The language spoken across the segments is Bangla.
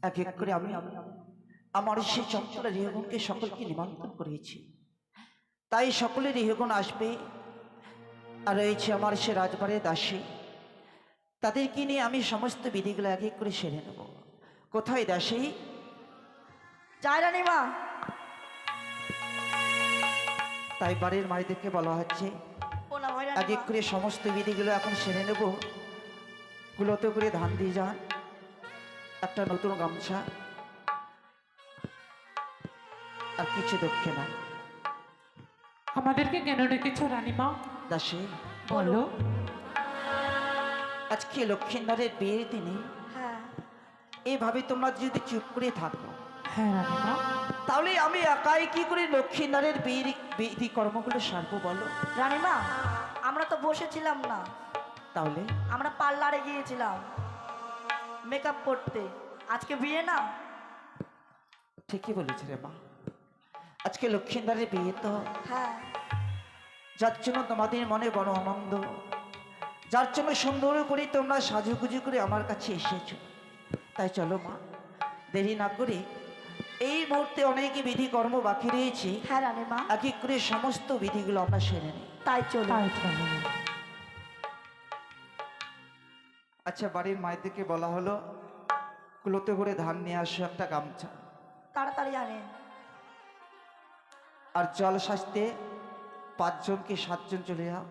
এক এক করে আমি আমার সেই চঞ্চল রেহগণকে সকলকে নিমন্ত্রণ করেছি। তাই সকলের রেহগণ আসবে। আর রয়েছে আমার সে রাজবাড়ির দাসী, তাদেরকে নিয়ে আমি সমস্ত বিধিগুলো এক এক করে সেরে নেব। কোথায় দাসী? জয় রানীমা। তাই বাড়ির মায়েদেরকে বলা হচ্ছে এক এক করে সমস্ত বিধিগুলো এখন সেরে নেব। কুলোতে করে ধান দিয়ে যান, একটা নতুন গামছা আর কিছু দক্ষিণা। আমাদেরকে কেন রেখেছো রানীমা? দাসী বলো। আজকে লক্ষ্মীনারের বিয়ের দিনে এইভাবে তোমরা যদি চুপ করে থাকো, হ্যাঁ রানীমা, তাহলে আমি একাই কি করে লক্ষ্মীনারের বিধি কর্মগুলো সারবো বলো? রানীমা, আমরা তো বসেছিলাম না, তাহলে আমরা পার্লারে গিয়েছিলাম মেকআপ করতে। আজকে বিয়ে না? ঠিকই বলেছে রে মা, আজকে লক্ষ্মীনারের বিয়ে তো। হ্যাঁ, যার জন্য তোমাদের মনে বড় আনন্দ, যার জন্য সুন্দর করে তোমরা সাজুগুজু করে আমার কাছে এসেছো। তাই চলো মা, দেরি না করে এই মুহূর্তে অনেক বিধি কর্ম বাকি রয়েছে। হ্যাঁ রানীমা, এক এক করে সমস্ত বিধিগুলো আমরা সেরে নিই। তাই চলো। আচ্ছা, বাড়ির মায়েদেরকে বলা হলো কুলোতে করে ধান নিয়ে আসো, একটা গামছা, তাড়াতাড়ি আনেন। আর জল সাজতে 5 জন কি 7 জন চলে যাও।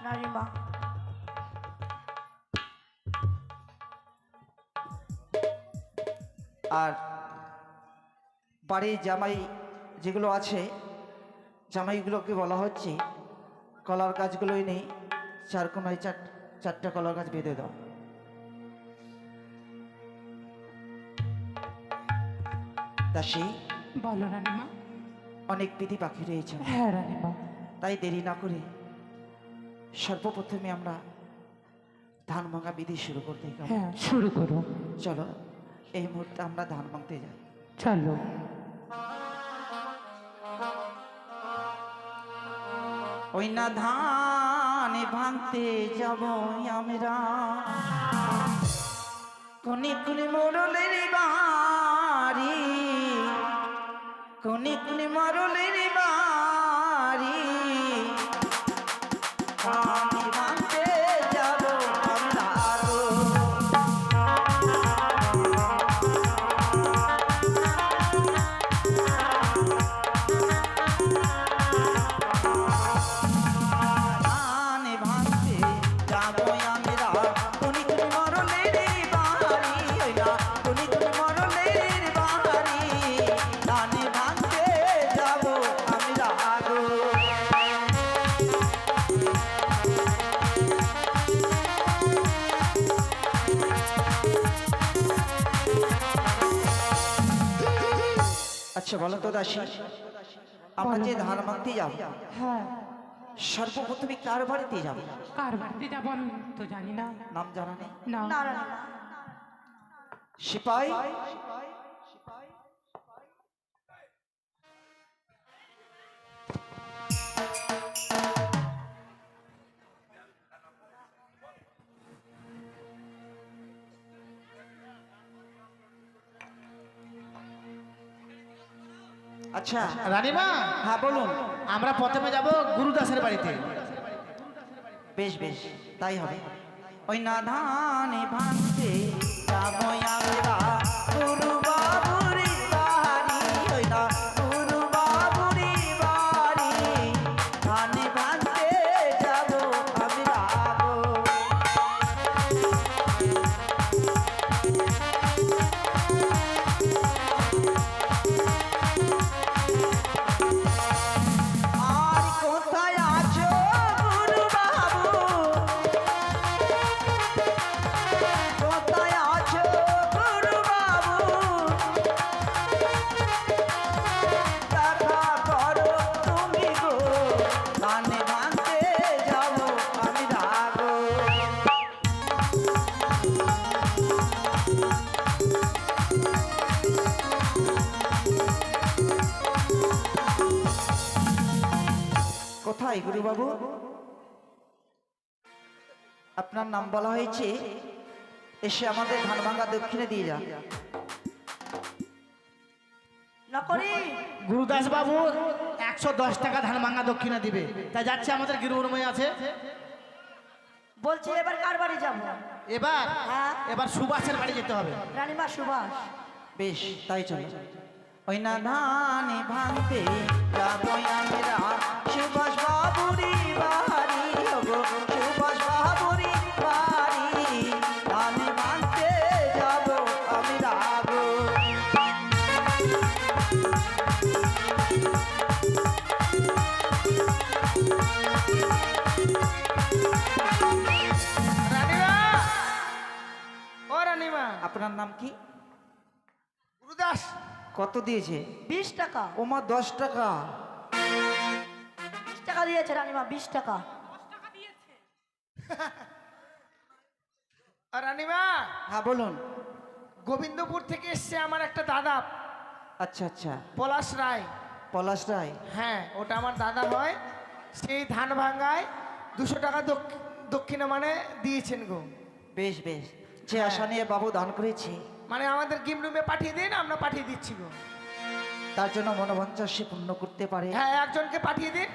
রানীমা, আর বাড়ির জামাই যেগুলো আছে, জামাইগুলোকে বলা হচ্ছে কলার গাছগুলোই নেই, 4 কোনায় 4টা কলার গাছ বেঁধে দাও। দাসী বলো রানীমা। অনেক বিধি বাকি রয়েছে, হ্যাঁ রানীমা, তাই দেরি না করে সর্বপ্রথমে আমরা ধান ভাঙা বিধি শুরু করতে। হ্যাঁ শুরু করো। চলো, এই মুহূর্তে আমরা ধান ভাঙতে যাই। চলো। ওই না ধান ভাঙতে যাব আমরা, কোনি কোনি মরলের বাড়ি, কোনি কোনি মরলের বাড়ি, ধান ভাঙতে যাব আমরা আরো। আচ্ছা বলো তো দাসী, আমরা যে ধান ভাঙতে যাব, হ্যাঁ, সর্বপ্রথমে কার বাড়িতে যাব? কার বাড়িতে যাবো আমি তো জানি না। নাম জানা নেই? না। না রানীমা। সিপাই, আচ্ছা রানীমা, হ্যাঁ বলুন। আমরা প্রথমে যাব গুরুদাসের বাড়িতে। বেশ বেশ, তাই হবে। ওই না ধান ভাঙতে যাব আমরা গুরু বাবুর বাড়ি, ওই না গুরু বাবুর বাড়ি, ধান ভাঙতে যাব আমরা গো। আর কোথায় আছো গুরু বাবু, কোথায় আছো গুরু বাবু, দেখা করো তুমি গো, ধান ভাঙতে যাব আমরা গো। কোথায় গুরু বাবু? আপনার নাম বলা হয়েছে, এসে আমাদের ধানভাঙ্গা দক্ষিণে দিয়ে যান। নকরি গুরুদাস বাবু 110 টাকা ধান ভাঙা দক্ষিণা দিবে, তাই যাচ্ছে আমাদের গৃহময় আছে। বলছি এবার কার বাড়ি যাবো? এবার হ্যাঁ। এবার সুভাষের বাড়ি যেতে হবে। রানীমা সুভাষ। বেশ, তাই চলো। ওই না ধানে ভাঙতে যাবো আমরা সুভাষ বাবুরি বাড়ি, ওগো সুভাষ বাবুরি বাড়ি, ধানে ভাঙতে যাবো আমরা গো। রানীমা, ও রানীমা। আপনার নাম কি? গুরুদাস। কত দিয়েছে? 20 টাকা। ওমা 10 টাকা। 20 টাকা দিয়েছে রানীমা, 20 টাকা। আর রানীমা, হ্যাঁ বলুন। গোবিন্দপুর থেকে এসছে আমার একটা দাদা, আচ্ছা আচ্ছা, পলাশ রায়। পলাশ রায়। হ্যাঁ, ওটা আমার দাদা হয়। সেই ধান ভাঙ্গায় 200 টাকা দক্ষিণা মানে দিয়েছেন গো। বেশ বেশ, যে হ্যাঁ। আশা নিয়ে বাবু দান করেছে, মানে আমাদের গিমরুমে পাঠিয়ে দিন, আমরা পাঠিয়ে দিচ্ছি গো। তার জন্য মনোবাঞ্ছা সে পূর্ণ করতে পারে। হ্যাঁ, একজনকে পাঠিয়ে দিন।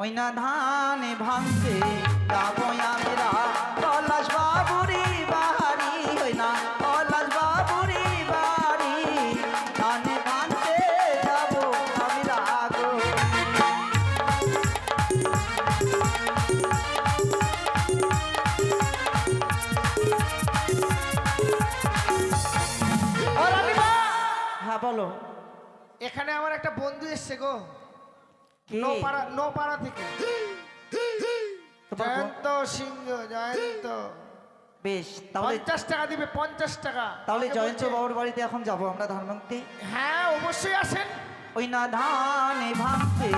ওই না ধানে ভাঙতে যাবো আমরা পলাশ বাবুরি বাড়ি, ওই না পলাশ বাবুরি বাড়ি, ধানে ভাঙতে যাবো আমরা গো। ও রানীমা, হ্যাঁ বলো। এখানে আমার একটা বন্ধু এসছে গো, কে? নোপাড়া থেকে। তোমার বোন? জয়ন্ত সিংহ, জয়ন্ত। বেশ, তাহলে 50 টাকা দিবে, 50 টাকা। তাহলে আমাকে জয়ন্ত বলছে- বাবুর বাড়িতে এখন যাবো আমরা ধান ভাঙতে। হ্যাঁ, অবশ্যই আসেন। ওই না ধানে ভাঙতে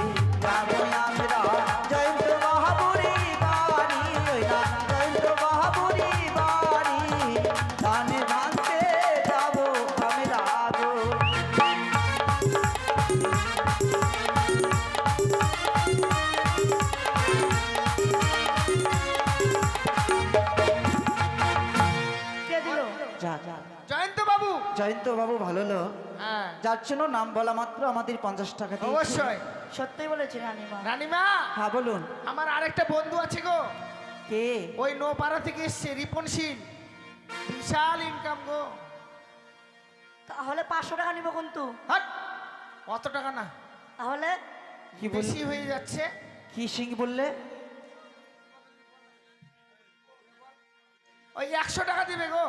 যাবো আমরা জয়ন্ত বাবুরি বাড়ি, ওই না জয়ন্ত বাবুরি বাড়ি, ধানে ভাঙতে যাবো আমরা গো। কে দিল? যা যা, জয়ন্ত বাবু। জয়ন্ত বাবু ভালো লোক, হ্যাঁ, যার জন্য নাম বলা মাত্র আমাদের 50 টাকা দিয়েছে। অবশ্যই। সত্যি বলেছি রানীমা। রানীমা, হ্যাঁ বলুন। আমার আরেকটা বন্ধু আছে গো, কে? ওই নোপাড়া থেকে এসছে, রিপন সিং। বিশাল ইনকাম গো। তাহলে 500 টাকা নিব কিন্তু। হাট, অত টাকা না, তাহলে কি বল, বেশি হয়ে যাচ্ছে। কি সিং বললে? ওই 100 টাকা দিবে গো।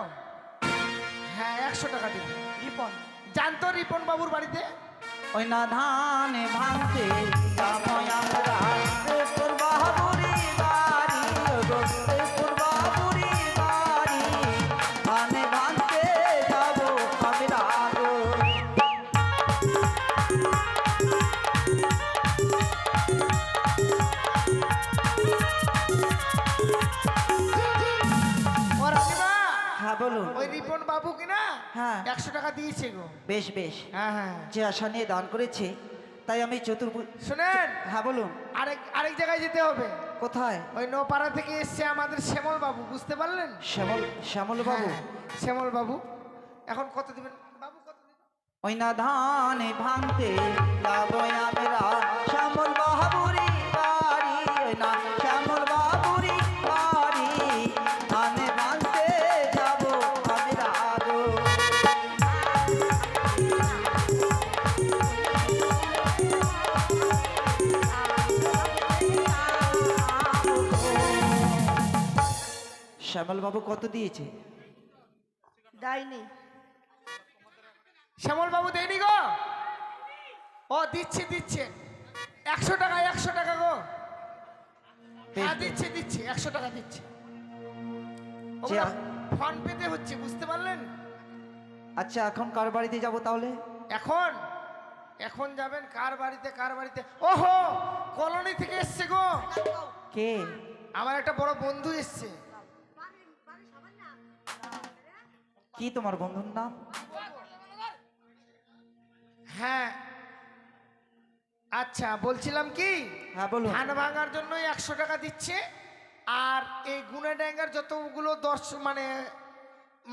হ্যাঁ, 100 টাকা দিবে। রিপন। জানতো রিপন বাবুর বাড়িতে। ওই না ধানে ভাঙতে যাবো আমরা তোর বাবুরি বাড়ি, ওগো তোর বাবুরি বাড়ি, ধানে ভাঙতে যাবো আমরা গো। ও রানীমা, হ্যাঁ বলুন। ওই রিপন বাবু কিনা হ্যাঁ। 100 টাকা দিয়েছে গো। বেশ বেশ, হ্যাঁ হ্যাঁ, যে আশা নিয়ে দান করেছে, তাই আমি চতুর্ভুজ। শুনেন, হ্যাঁ বলুন। আরেক জায়গায় যেতে হবে। কোথায়? ওই নোপাড়া থেকে এসছে আমাদের শ্যামল বাবু, বুঝতে পারলেন? শ্যামল, শ্যামল বাবু। হ্যাঁ, শ্যামল বাবু। এখন কত দিবেন বাবু, কত দিবেন? ওই না ধানে ভাঙতে যাবো আমরা শ্যামল বাবুরি বাড়ি, ওই না শ্যামল বাবুরি বাড়ি, ধানে ভাঙতে যাবো আমরা গো। শ্যামল বাবু কত দিয়েছে? দেয়নি। শ্যামল বাবু দেয়নি গো। ও দিচ্ছে 100 টাকা, 100 টাকা গো। হ্যাঁ, দিচ্ছে 100 টাকা দিচ্ছে। ওগুলা ফোন পেতে হচ্ছে, বুঝতে পারলেন? আচ্ছা, এখন কার বাড়িতে যাব তাহলে? এখন যাবেন কার বাড়িতে? ওহো, কলোনি থেকে এসছে গো। কে? আমার একটা বড় বন্ধু এসছে। কি তোমার বন্ধুর নাম? হ্যাঁ, আচ্ছা বলছিলাম কি, হ্যাঁ বলুন। ধান ভাঙার জন্য 100 টাকা দিচ্ছে, আর এই গুনে ড্যাঙ্গার যতগুলো মানে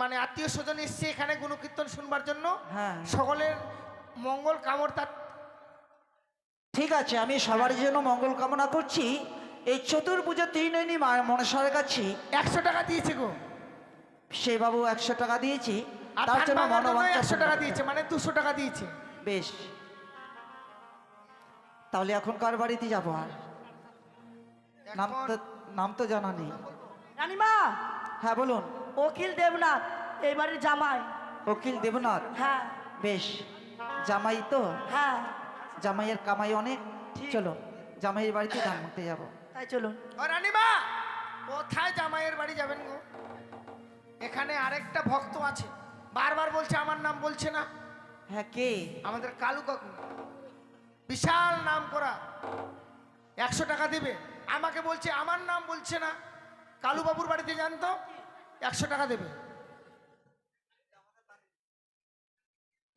মানে আত্মীয় স্বজন এসছে এখানে গুণকীর্তন শুনবার জন্য, হ্যাঁ সকলের মঙ্গল কামড় তার। ঠিক আছে, আমি সবার জন্য মঙ্গল কামনা করছি। এই চতুর্ভুজা ত্রিনয়নী মা মনসার কাছে 100 টাকা দিয়েছে গো, সে বাবু 100 টাকা দিয়েছি, আর তার ধান জন্য ভাঙার জন্য মনোবাঞ্ছা 100 টাকা দিয়েছে, মানে 200 টাকা দিয়েছে। বেশ, তাহলে এখন কার বাড়িতে যাবো? আর নাম তো জানা নেই। রানীমা, হ্যাঁ বলুন। অখিল দেবনাথ এই বাড়ির জামাই। উকিল দেবনাথ, হ্যাঁ বেশ। জামাই তো, হ্যাঁ, জামাইয়ের কামাই অনেক। চলো জামাইয়ের বাড়িতে ধান মাখতে যাবো। তাই চলুন। ও রানীমা, কোথায় জামাইয়ের বাড়ি যাবেন গো? এখানে আরেকটা ভক্ত আছে, বারবার বলছে আমার নাম বলছে না। হ্যাঁ কে? আমাদের কালু কাকু, বিশাল নাম করা। 100 টাকা দেবে, আমাকে বলছে আমার নাম বলছে না। কালু বাবুর বাড়িতে যান তো, 100 টাকা দেবে।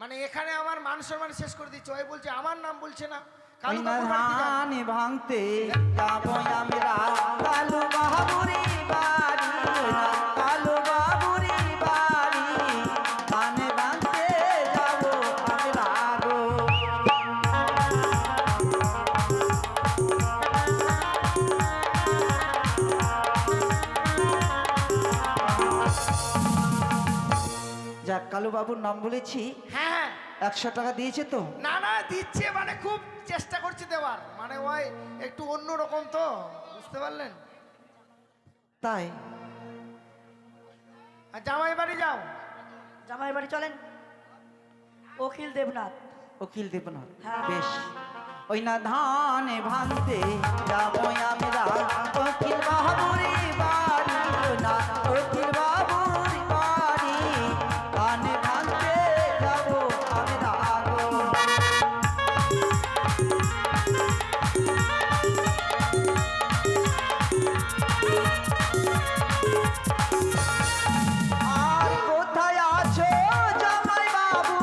মানে এখানে আমার মান সম্মান শেষ করে দিচ্ছে, ওই বলছে আমার নাম বলছে না। কালু বাবুর বাড়িতে যান। ধান ভাঙতে যাবো আমরা, কালু বাবুরি বাড়ি, কালু বাবুরি বাড়ি, ধান ভাঙতে যাবো আমরা গো। যাক, কালু বাবুর নাম বলেছি। হ্যাঁ 100 টাকা দিয়েছে তো? না না, দিচ্ছে, মানে খুব চেষ্টা করছে দেওয়ার, মানে ওই একটু অন্য রকম তো, বুঝতে পারলেন? তাই আর জামাই বাড়ি যাও। জামাই বাড়ি চলেন। অখিল দেবনাথ। উকিল দেবনাথ, হ্যাঁ। বেশ। ওই না ধান ভাঙতে যাবো আমরা, উকিল বাবুরি বাড়ি, ওই না উকিল বাবুরি বাড়ি, ধান ভাঙতে যাবো আমরা গো। আর কোথায় আছো জামাই বাবু?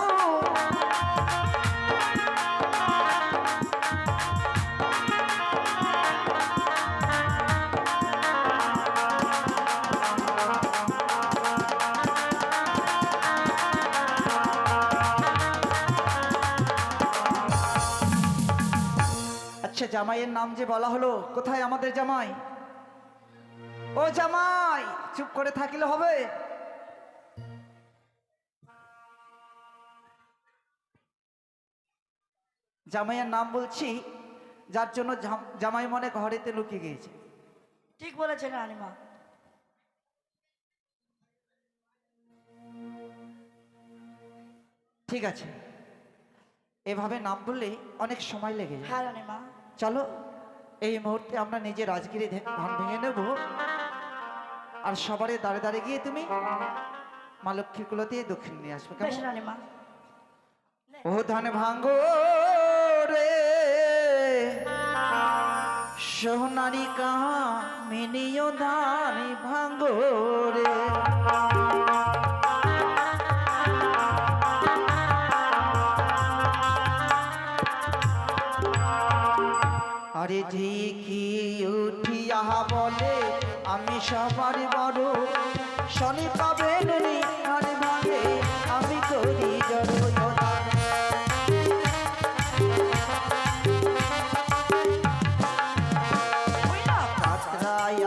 আচ্ছা, জামাইয়ের নাম যে বলা হলো, কোথায় আমাদের জামাই? ও জামাই, চুপ করে থাকলে হবে? জামাইয়ের নাম বলছি, যার জন্য জামাই মনে ঘরেতে লুকিয়ে গিয়েছে। ঠিক বলেছেন রানীমা। ঠিক আছে, এভাবে নাম বললে অনেক সময় লেগে যায়। হ্যাঁ রানীমা। চলো এই মুহূর্তে আমরা নিজে রাজগিরি ধান ভেঙে নেব, আর সবারই দাঁড়ে দাঁড়ে গিয়ে তুমি মা লক্ষ্মীর কুলো দিয়ে দক্ষিণ নিয়ে আসবে। বেশ কেমন? রানীমা। ও ধান ভাঙ্গো রে সোনারি কামিনীয় ধান ভাঙ্গো রে। আরে ঝিকি উঠিয়া বলে আমি সবার বড়, শনি পাবেন ধান ভাঙে আমি করি জড়।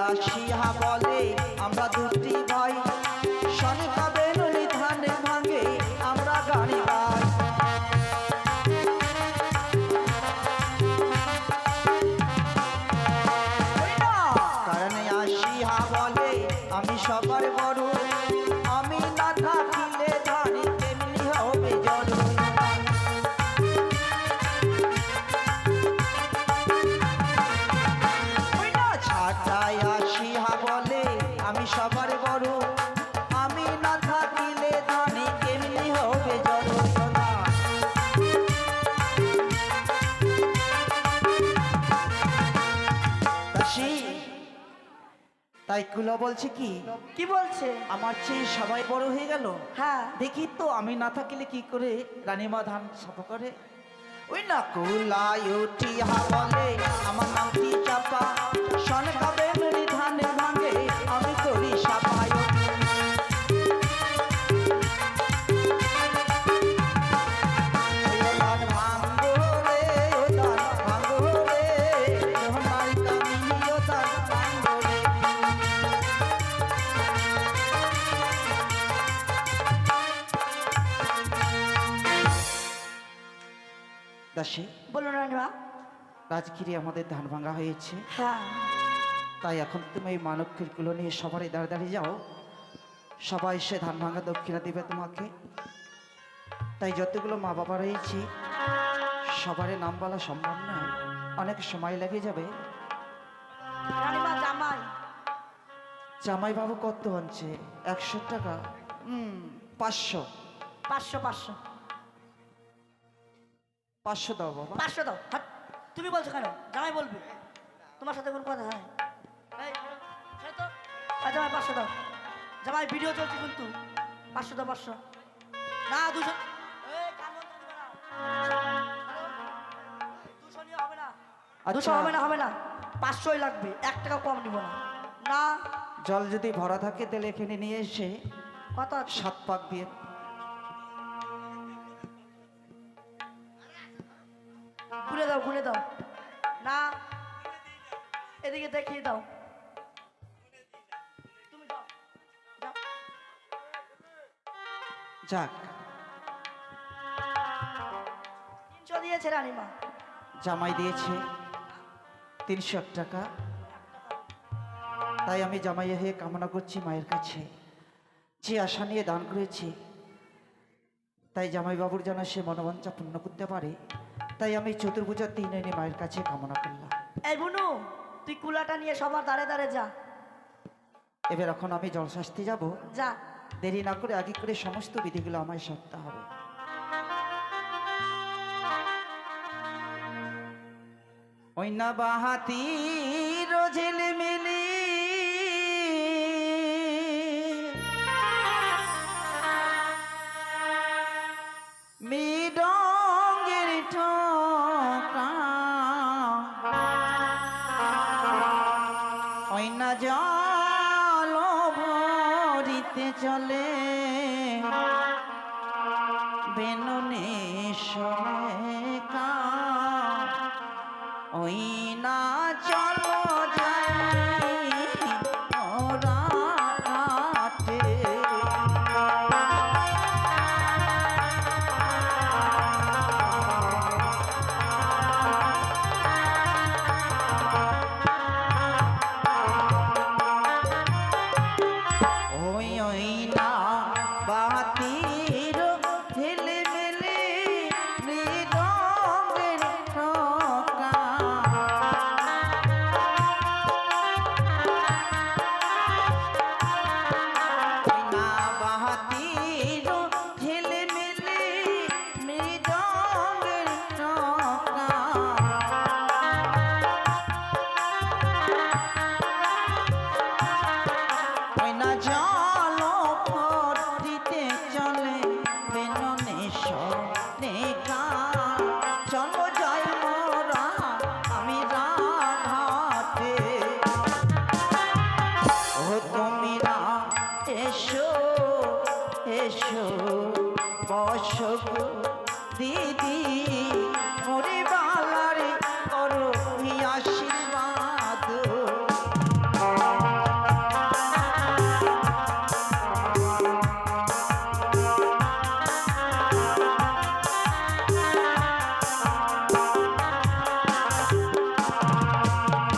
আসিয়া বলে আমরা দুটি ভাই, শনি পাবেন ধান ভাঙে আমরা গাড়ি ভাই। কারণ আসিয়া বলে আমি সবার বড়, আমি না থাকিলে ধান তেমনি হবে জড়। ছাটাই আসিয়া বলে আমি সবার বড়, আমি না থাকিলে ধানে কেমনি হবে জড়। তাই কুলো বলছে কি, কি বলছে? আমার চেয়ে সবাই বড় হয়ে গেল। হ্যাঁ দেখি তো আমি না থাকিলে কি করে রানীমা ধান সাফা করে। ওই না কুলায় উঠিয়া বলে আমার নামটি চাপা শন খাবে নুনি ধানে ভাঙে আমি করি সাপায় দাসী বলুন রানীমা। রাজগিরি আমাদের ধান ভাঙা হয়েছে, হ্যাঁ তাই এখন তুমি এই মানবকে নিয়ে সবারই দাঁড়িয়ে দাঁড়িয়ে যাও, সবাই সে ধান ভাঙা দক্ষিণা দিবে তোমাকে। তাই যতগুলো মা বাবা রয়েছে সবারই নাম বলা সম্ভব নয়, অনেক সময় লেগে যাবে। রানীমা জামাই জামাই বাবু কত আনছে? 100 টাকা। 500 500 500 500 দাও বাবা। 500 দাও। হাট, তুমি বলছো কেন? জামাই বলবে, তোমার সাথে কোনো কথা হয়? এই, ছেড়ে তো। জামাই 500 দাও। জামাই ভিডিও চলছে কিন্তু। 500 দাও, 500 না 200। এই কান বন্ধ করে দিবে না। হ্যালো? 200 নিয়ে হবে না। 200 হবে না, হবে না। 500ই লাগবে, 1 টাকা কম নিব না। না জল যদি ভরা থাকে তাহলে এখানে নিয়ে এসে কত আছে? 7 পাক দিয়ে গুলে দাও, গুলে দাও। না এদিকে দেখিয়ে দাও। তুমি যাও, যাও। যাক। 300 দিয়েছে রানীমা। জামাই দিয়েছে 301 টাকা, তাই আমি জামাই হয়ে কামনা করছি মায়ের কাছে, যে আশা নিয়ে দান করেছি তাই জামাই বাবুর যেন সে মনোবাঞ্ছা পূর্ণ করতে পারে, তাই আমি চতুর্ভুজার 3 এনে মায়ের কাছে কামনা করলাম। এই বুনু, তুই কুলাটা নিয়ে সবার দাঁড়ে দাঁড়ে যা। এবার এখন আমি জলশাস্তি যাব, যা। দেরি না করে আগে করে সমস্ত বিধিগুলো আমায় সারতে হবে। ওই না বাহাতি রোজেলে মেলে মৃদঙ্গের ঠোকা ওই না জল ভরিতে চলে বেননে সমেকা ওই না চলো যাই ওরা কাটে ওই ওই না বাতির ঢেলে মেলে মৃদঙ্গের ঠোকা ওই না বাতির ঢেলে মেলে মৃদঙ্গের ঠোকা ওই না জল ভরিতে চলে বেননে সনেকা চলো যাই মোরা আমি রাঘাটে ও তুমিরা এসো এসো বসো গো দিদি মরে বালারে করো আশীর্বাদ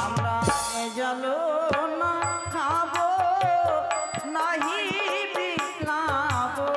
আমরা জলো না খাবো নাহি বিকলাবো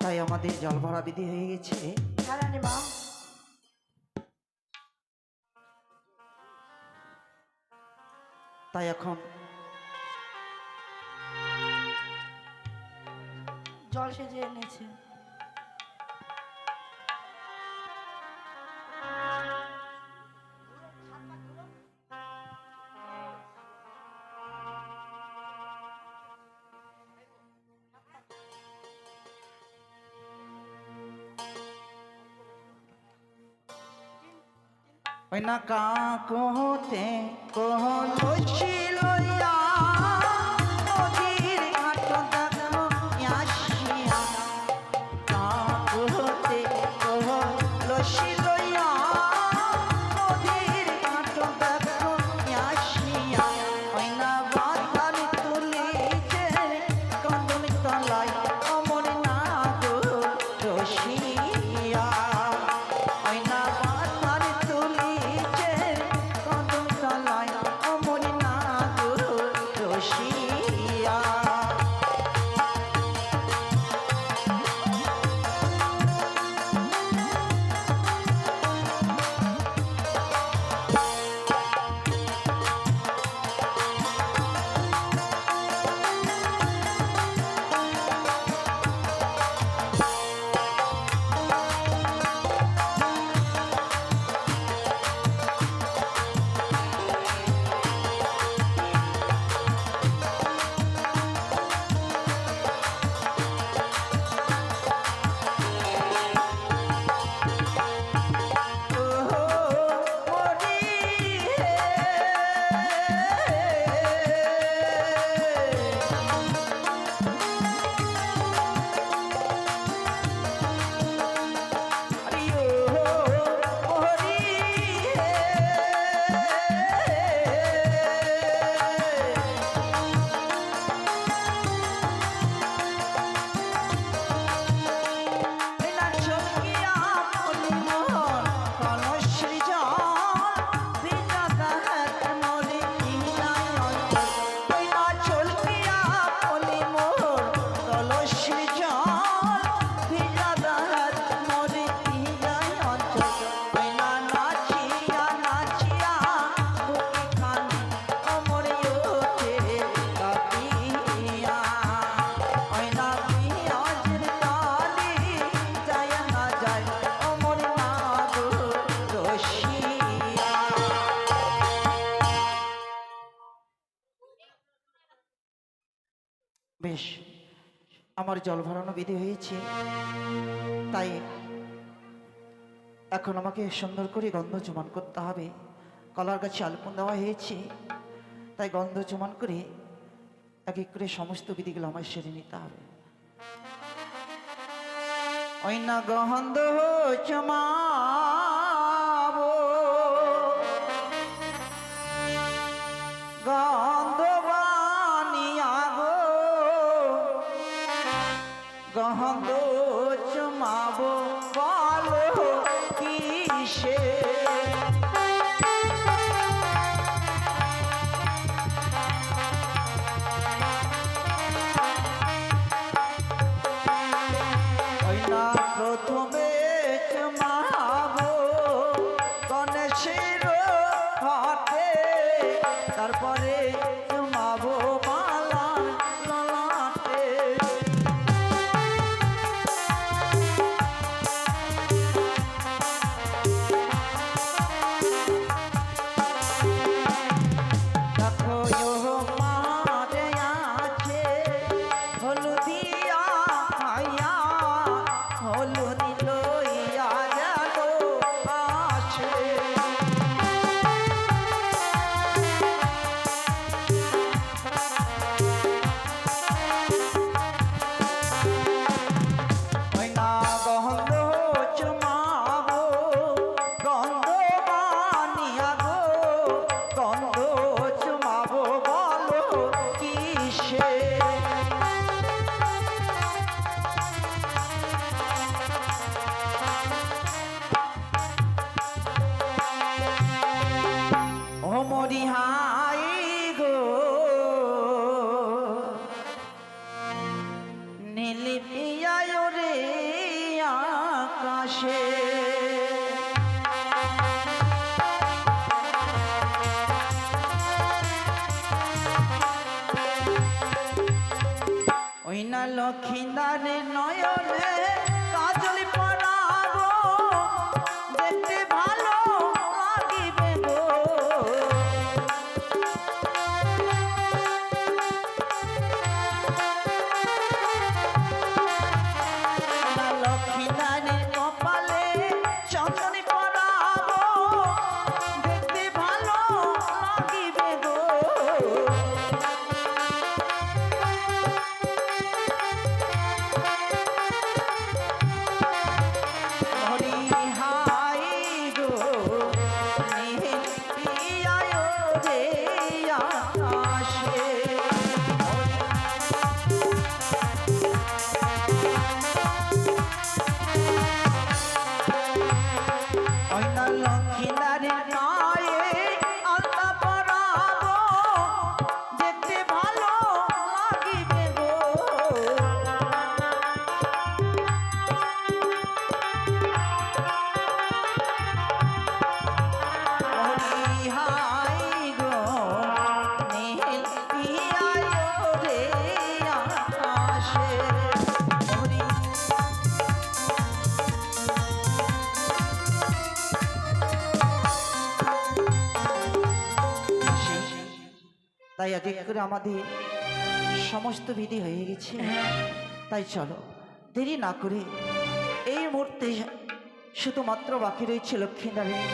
তাই আমাদের জল ভরা বিধি হয়ে গেছে। হ্যাঁ রানীমা, তাই এখন জল সেজে এনেছে। ওই না কাকতে কহলো ছিলয়া নদীর ঘাট দেখো আসিয়া কাকতে কহলো ছিলয়া নদীর ঘাট দেখো আসিয়া ওই না বাতার তুলিছে কদম তলায় অমর না গো রসিয়া ওই না বাতার তুলিছে কদম তলায় অমর না গো রসিয়া। বেশ, আমার জল ভরানো বিধি হয়েছে, তাই এখন আমাকে সুন্দর করে গন্ধ চুমান করতে হবে। কলার গাছে আলপন দেওয়া হয়েছে, তাই গন্ধ চুমান করে এক এক করে সমস্ত বিধিগুলো আমায় সেরে নিতে হবে। ওই না গন্ধ চুমাবো গন্ধ বানিয়াগো গন্ধ চুমাবো বলো কিসে ওই না প্রথমে চুমাবো গণেশের হাতে, তারপরে চুমাবো মালার ললাটে। দেখো ইহো মারে আছে হলুদিয়া ভাইয়া হলুদিলো আসে। ওই না লক্ষ্মীদারে নয়নে কাজল পরাবো, দেখতে ভালো লাগিবে গো। না লক্ষ্মীদারে কপালে চন্দন পরাবো, দেখতে ভালো লাগিবে গো। হরি হাই গো নীল পিয়ায় রে আকাশে। ওই না লক্ষ্মীদারের গায়ে আলতা পরাবো, দেখতে ভালো লাগিবে গো। হরি হাই গো নীল পিয়ায় রে আকাশে। হরি তাই আগে করে আমাদের সমস্ত বিধি হয়ে গেছে, তাই চলো দেরি না করে এই মুহূর্তে শুধুমাত্র বাকি রয়েছে লক্ষ্মীনারায়ণ।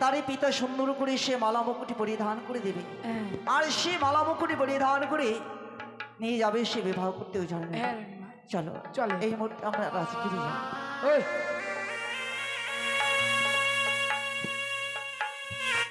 তারই পিতা সুন্দর করে সে মালা মুকুটি পরিধান করে দেবে, আর সে মালা মুকুটি পরিধান করে নিয়ে যাবে সে বিবাহ করতেও জানবে। চলো চলো। এই মুহূর্তে আমরা রাজগিরি যাই। ওই